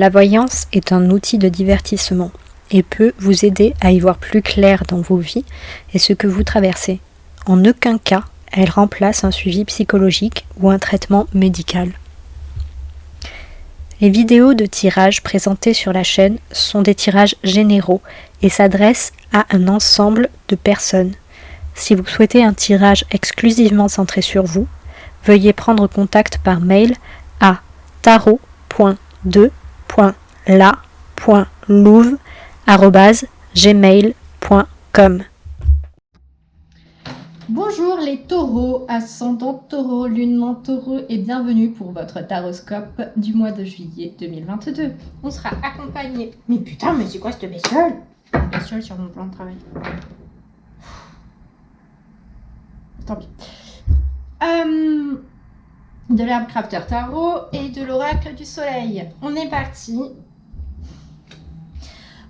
La voyance est un outil de divertissement et peut vous aider à y voir plus clair dans vos vies et ce que vous traversez. En aucun cas, elle remplace un suivi psychologique ou un traitement médical. Les vidéos de tirage présentées sur la chaîne sont des tirages généraux et s'adressent à un ensemble de personnes. Si vous souhaitez un tirage exclusivement centré sur vous, veuillez prendre contact par mail à tarot.2.la.louve@gmail.com. Bonjour les taureaux, ascendant taureau, lune en taureau et bienvenue pour votre taroscope du mois de juillet 2022. On sera accompagné... Mais putain, mais c'est quoi cette bestiole? Une bestiole sur mon plan de travail. Tant pis. De l'herbe crafter tarot et de l'oracle du soleil. On est parti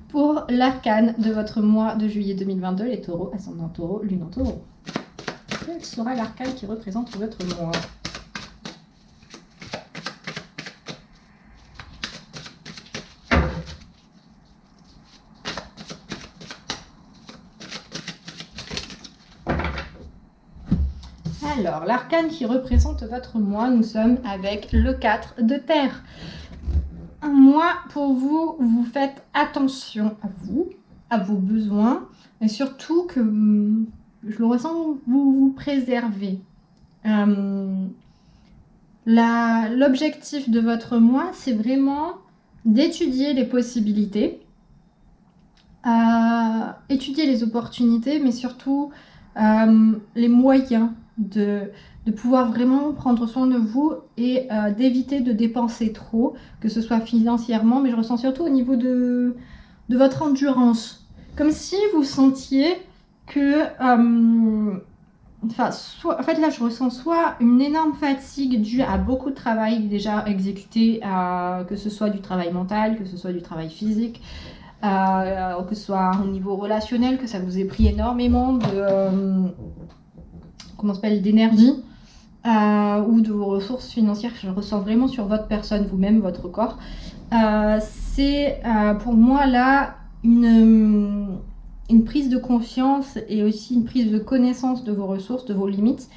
pour l'arcane de votre mois de juillet 2022, les taureaux, ascendant taureau, lune en taureau. Quel sera l'arcane qui représente votre mois? Alors, l'arcane qui représente votre mois, nous sommes avec le 4 de terre. Un mois pour vous, vous faites attention à vous, à vos besoins, et surtout que, je le ressens, vous vous préservez. L'objectif de votre mois, c'est vraiment d'étudier les possibilités, étudier les opportunités, mais surtout les moyens de pouvoir vraiment prendre soin de vous et d'éviter de dépenser trop, que ce soit financièrement, mais je ressens surtout au niveau de votre endurance. Comme si vous sentiez que... en fait, là, je ressens soit une énorme fatigue due à beaucoup de travail déjà exécuté, que ce soit du travail mental, que ce soit du travail physique, que ce soit au niveau relationnel, que ça vous ait pris énormément d'énergie ou de vos ressources financières. Je ressens vraiment sur votre personne, vous-même, votre corps. C'est pour moi là une prise de conscience et aussi une prise de connaissance de vos ressources, de vos limites,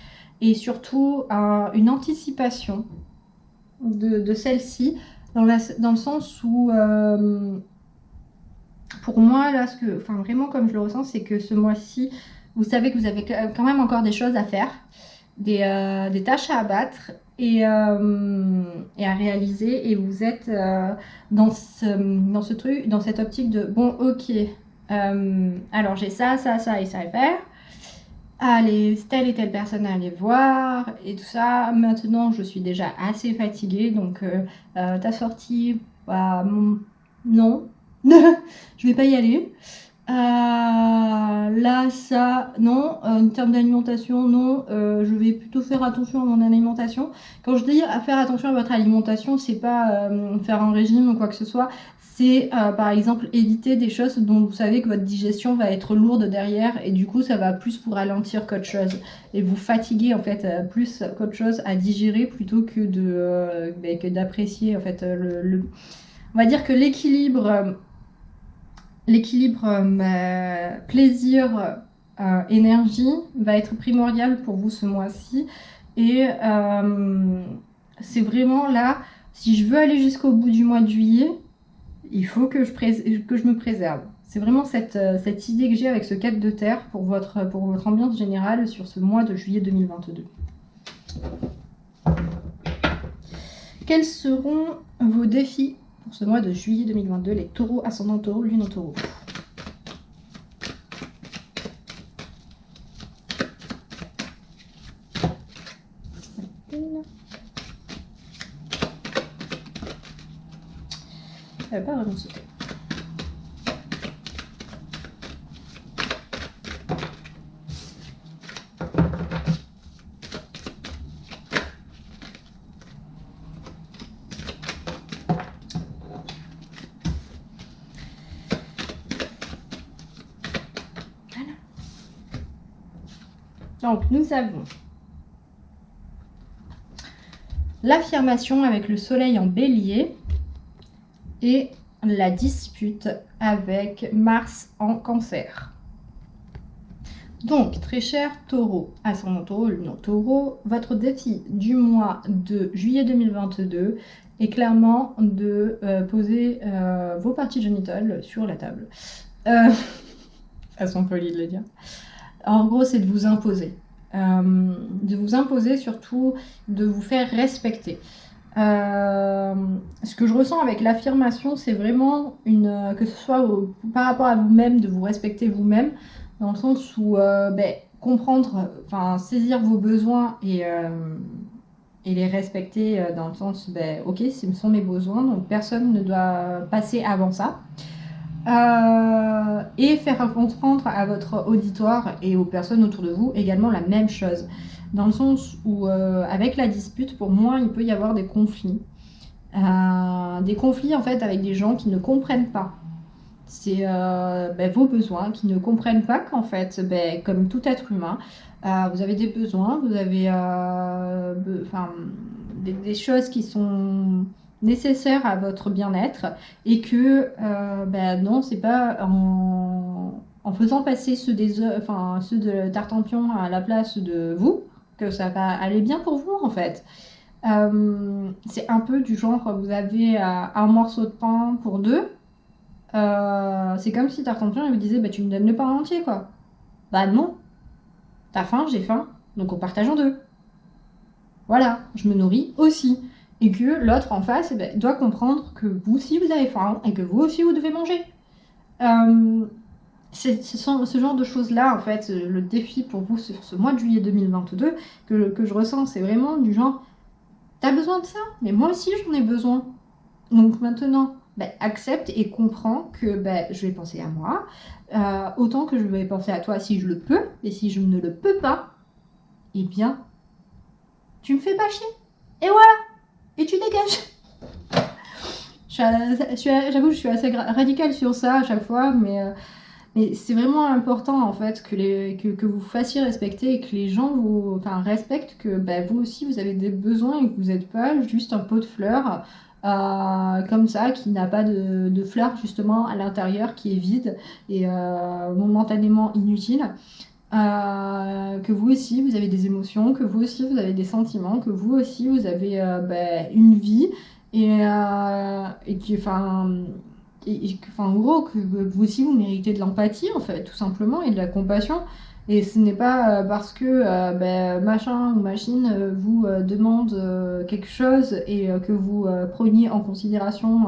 et surtout une anticipation de celle-ci, dans le sens où, pour moi, là, vraiment comme je le ressens, c'est que ce mois-ci, vous savez que vous avez quand même encore des choses à faire, des tâches à abattre et à réaliser, et vous êtes dans ce truc, dans cette optique de bon, ok, alors j'ai ça et ça à faire, allez, telle et telle personne à aller voir et tout ça. Maintenant je suis déjà assez fatiguée, donc ta sortie, non, je vais pas y aller. Là, ça, non. En termes d'alimentation, non. Je vais plutôt faire attention à mon alimentation. Quand je dis à faire attention à votre alimentation, c'est pas faire un régime ou quoi que ce soit. C'est par exemple éviter des choses dont vous savez que votre digestion va être lourde derrière, et du coup ça va plus vous ralentir qu'autre chose et vous fatiguer en fait plus qu'autre chose à digérer, plutôt que d'apprécier en fait on va dire que l'équilibre plaisir énergie va être primordial pour vous ce mois-ci, et c'est vraiment là, si je veux aller jusqu'au bout du mois de juillet, il faut que je me préserve. C'est vraiment cette idée que j'ai avec ce 4 de terre pour votre ambiance générale sur ce mois de juillet 2022. Quels seront vos défis pour ce mois de juillet 2022, les taureaux, ascendant taureau, lune en taureau? Elle va pas vraiment sauter. Donc nous avons l'affirmation avec le soleil en bélier et la dispute avec Mars en Cancer. Donc, très cher Taureau, ascendant Taureau, Lune Taureau, votre défi du mois de juillet 2022 est clairement de poser vos parties génitales sur la table. Façon polie de le dire. En gros, c'est de vous imposer. De vous imposer, surtout de vous faire respecter. Ce que je ressens avec l'affirmation, c'est vraiment que ce soit par rapport à vous-même, de vous respecter vous-même, dans le sens où comprendre, saisir vos besoins et les respecter dans le sens, ok, ce sont mes besoins, donc personne ne doit passer avant ça. Et faire comprendre à votre auditoire et aux personnes autour de vous également la même chose. Dans le sens où, avec la dispute, pour moi, il peut y avoir des conflits. Des conflits, en fait, avec des gens qui ne comprennent pas. C'est vos besoins, qui ne comprennent pas qu'en fait, comme tout être humain, vous avez des besoins, vous avez des choses qui sont nécessaires à votre bien-être et que non, c'est pas en faisant passer ceux de Tartampion à la place de vous que ça va aller bien pour vous en fait. C'est un peu du genre, vous avez un morceau de pain pour deux, c'est comme si Tartampion vous disait tu me donnes le pain entier quoi. Bah non, t'as faim, j'ai faim, donc on partage en deux. Voilà, je me nourris aussi. Et que l'autre en face doit comprendre que vous aussi vous avez faim et que vous aussi vous devez manger. Ce genre de choses-là, en fait, le défi pour vous sur ce mois de juillet 2022 que je ressens, c'est vraiment du genre, t'as besoin de ça, mais moi aussi j'en ai besoin. Donc maintenant, accepte et comprends que je vais penser à moi, autant que je vais penser à toi si je le peux, et si je ne le peux pas, eh bien, tu me fais pas chier. Et voilà, et tu dégages. J'avoue, je suis assez radicale sur ça à chaque fois, mais c'est vraiment important en fait que vous fassiez respecter et que les gens vous respectent que vous aussi vous avez des besoins et que vous n'êtes pas juste un pot de fleurs comme ça qui n'a pas de fleurs justement à l'intérieur, qui est vide et momentanément inutile. Que vous aussi vous avez des émotions, que vous aussi vous avez des sentiments, que vous aussi vous avez une vie et en gros, que vous aussi vous méritez de l'empathie en fait, tout simplement, et de la compassion. Et ce n'est pas parce que machin ou machine vous demande quelque chose et que vous preniez en considération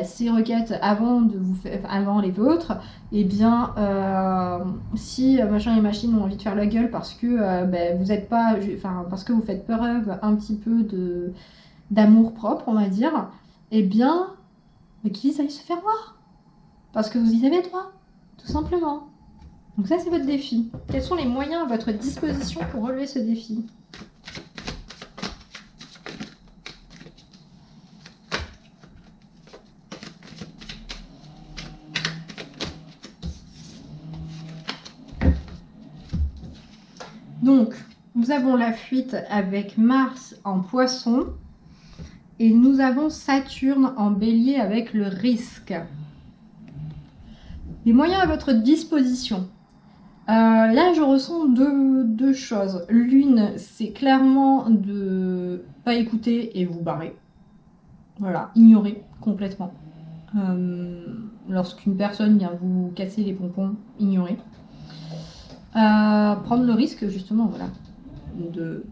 ces requêtes avant les vôtres, et bien si machin et machine ont envie de faire la gueule parce que vous êtes pas, parce que vous faites preuve un petit peu d'amour propre, on va dire, et bien qu'ils aillent se faire voir. Parce que vous y avez droit, tout simplement. Donc ça, c'est votre défi. Quels sont les moyens à votre disposition pour relever ce défi ? Donc, nous avons la fuite avec Mars en Poisson. Et nous avons Saturne en Bélier avec le risque. Les moyens à votre disposition. Là, je ressens deux choses. L'une, c'est clairement de pas écouter et vous barrer. Voilà, ignorer complètement. Lorsqu'une personne vient vous casser les pompons, ignorer. Prendre le risque, justement, voilà, de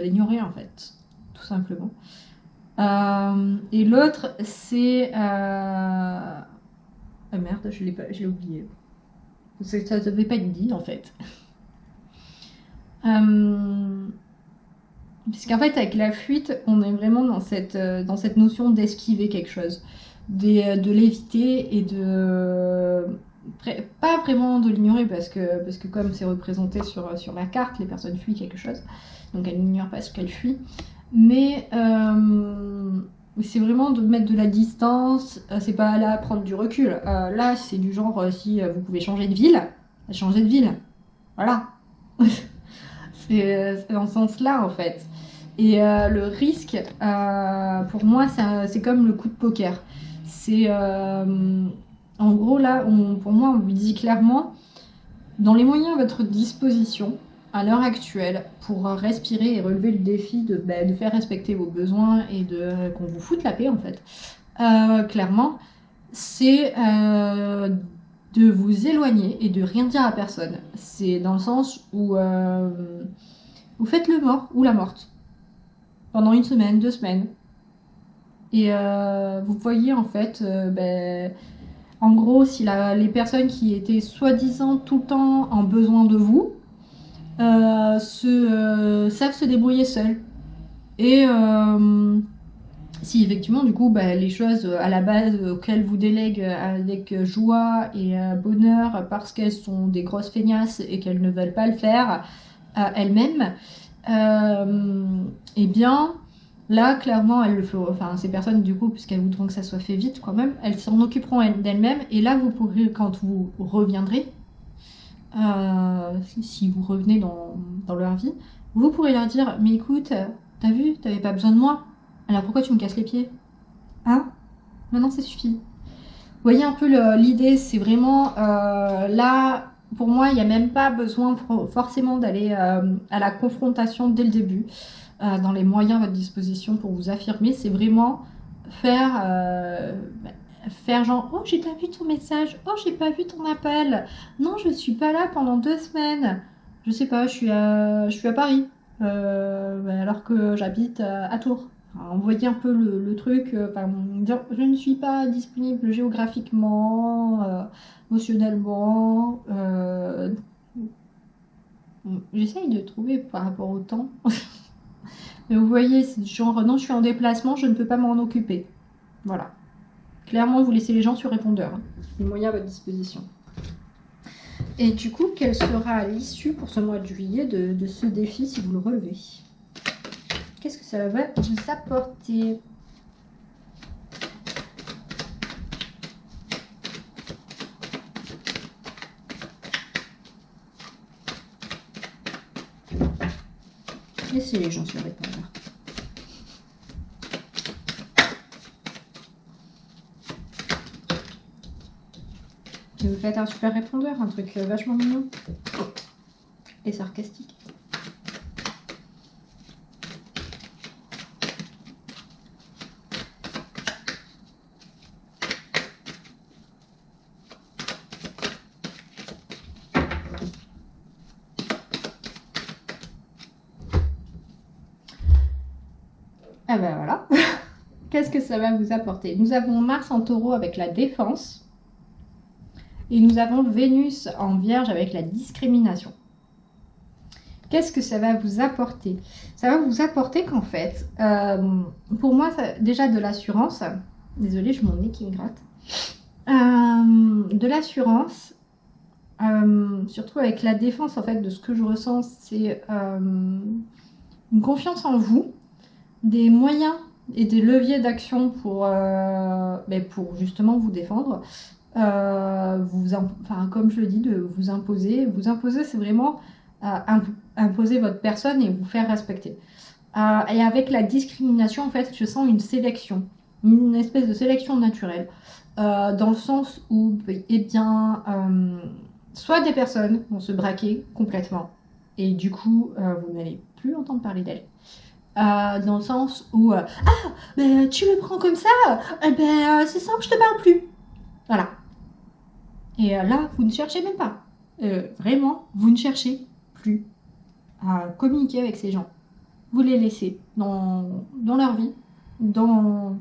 l'ignorer en fait, tout simplement. Et l'autre, c'est... Ah merde, je l'ai oublié. Ça ne devait pas être dit, en fait. Puisqu'en fait, avec la fuite, on est vraiment dans cette notion d'esquiver quelque chose. De l'éviter et de... Pas vraiment de l'ignorer, parce que comme c'est représenté sur la carte, les personnes fuient quelque chose. Donc elles n'ignorent pas ce qu'elles fuient. Mais c'est vraiment de mettre de la distance, c'est pas là prendre du recul. Là, c'est du genre, si vous pouvez changer de ville, changez de ville. Voilà. C'est dans ce sens-là, en fait. Et le risque, pour moi, c'est comme le coup de poker. C'est en gros là, pour moi, on vous dit clairement, dans les moyens à votre disposition, à l'heure actuelle, pour respirer et relever le défi de faire respecter vos besoins et qu'on vous foute la paix en fait, clairement, c'est de vous éloigner et de rien dire à personne. C'est dans le sens où vous faites le mort ou la morte pendant 1 semaine, 2 semaines. Et vous voyez en fait, en gros, si les personnes qui étaient soi-disant tout le temps en besoin de vous savent se débrouiller seules. Et si effectivement, du coup, les choses à la base auxquelles vous délèguent avec joie et bonheur parce qu'elles sont des grosses feignasses et qu'elles ne veulent pas le faire elles-mêmes, eh bien, là, clairement, elles le feront. Enfin, ces personnes, du coup, puisqu'elles voudront que ça soit fait vite quand même, elles s'en occuperont d'elles-mêmes. Et là, vous pourrez, quand vous reviendrez, si vous revenez dans leur vie, vous pourrez leur dire, mais écoute, t'as vu, t'avais pas besoin de moi. Alors pourquoi tu me casses les pieds? Hein? Maintenant, ça suffit. Vous voyez un peu l'idée, c'est vraiment là, pour moi, il n'y a même pas besoin forcément d'aller à la confrontation dès le début, dans les moyens à votre disposition pour vous affirmer. C'est vraiment faire genre, oh, j'ai pas vu ton message, oh, j'ai pas vu ton appel, non, je suis pas là pendant 2 semaines, je sais pas, je suis à Paris, alors que j'habite à Tours. Envoyer un peu le truc, dire je ne suis pas disponible géographiquement, émotionnellement. J'essaye de trouver par rapport au temps. Mais vous voyez, c'est genre non, je suis en déplacement, je ne peux pas m'en occuper. Voilà. Clairement, vous laissez les gens sur répondeur. Les moyens à votre disposition. Et du coup, quelle sera l'issue pour ce mois de juillet de ce défi si vous le relevez? Qu'est-ce que ça va vous apporter? Laissez les gens sur le répondeur. Et vous faites un super répondeur, un truc vachement mignon et sarcastique. Ah ben voilà. Qu'est-ce que ça va vous apporter? Nous avons Mars en taureau avec la défense. Et nous avons Vénus en vierge avec la discrimination. Qu'est-ce que ça va vous apporter? Ça va vous apporter qu'en fait, pour moi, déjà de l'assurance. Désolée, j'ai mon nez qui me gratte. De l'assurance, surtout avec la défense, en fait, de ce que je ressens, c'est une confiance en vous, des moyens et des leviers d'action pour justement vous défendre. Comme je le dis, de vous imposer. Vous imposer, c'est vraiment imposer votre personne et vous faire respecter. Et avec la discrimination, en fait, je sens une sélection, une espèce de sélection naturelle, dans le sens où, soit des personnes vont se braquer complètement, et du coup, vous n'allez plus entendre parler d'elles. Dans le sens où, tu le prends comme ça, c'est ça que je te parle plus. Voilà. Et là, vous ne cherchez même pas. Vraiment, vous ne cherchez plus à communiquer avec ces gens. Vous les laissez dans leur vie, dans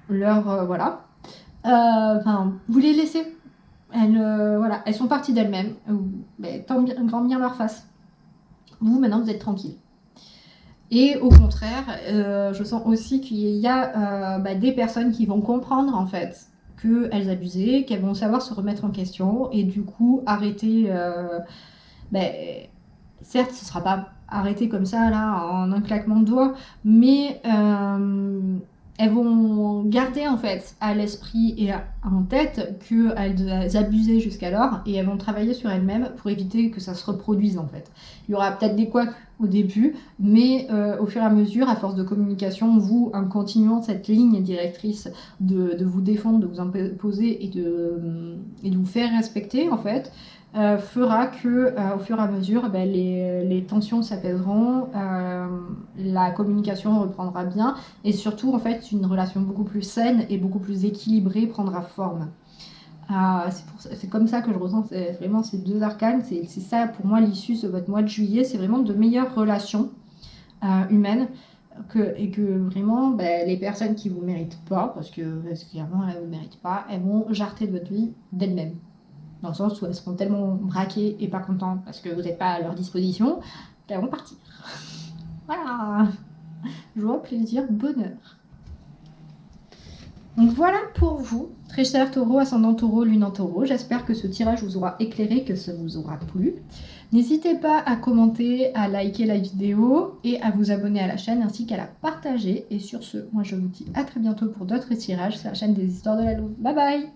leur... vous les laissez. Elles sont parties d'elles-mêmes. Tant bien leur face. Vous, maintenant, vous êtes tranquille. Et au contraire, je sens aussi qu'il y a des personnes qui vont comprendre, en fait, qu'elles abusaient, qu'elles vont savoir se remettre en question et du coup arrêter. Certes, ce ne sera pas arrêté comme ça là en un claquement de doigts, mais elles vont garder en fait à l'esprit et en tête qu'elles abusaient jusqu'alors et elles vont travailler sur elles-mêmes pour éviter que ça se reproduise en fait. Il y aura peut-être des couacs au début, mais au fur et à mesure, à force de communication, vous, en continuant cette ligne directrice de vous défendre, de vous imposer et de vous faire respecter en fait, fera que au fur et à mesure les tensions s'apaiseront, la communication reprendra bien et surtout en fait une relation beaucoup plus saine et beaucoup plus équilibrée prendra forme. C'est comme ça que je ressens vraiment ces deux arcanes, c'est ça pour moi l'issue de votre mois de juillet, c'est vraiment de meilleures relations humaines et que vraiment les personnes qui vous méritent pas, parce que clairement elles ne vous méritent pas, elles vont jarter de votre vie d'elles-mêmes. Dans le sens où elles seront tellement braquées et pas contentes parce que vous n'êtes pas à leur disposition qu'elles vont partir. Voilà. Joie, plaisir, bonheur. Donc voilà pour vous, très cher taureau, ascendant taureau, lune en taureau. J'espère que ce tirage vous aura éclairé, que ça vous aura plu. N'hésitez pas à commenter, à liker la vidéo et à vous abonner à la chaîne ainsi qu'à la partager. Et sur ce, moi je vous dis à très bientôt pour d'autres tirages. C'est la chaîne des histoires de la Louve. Bye bye.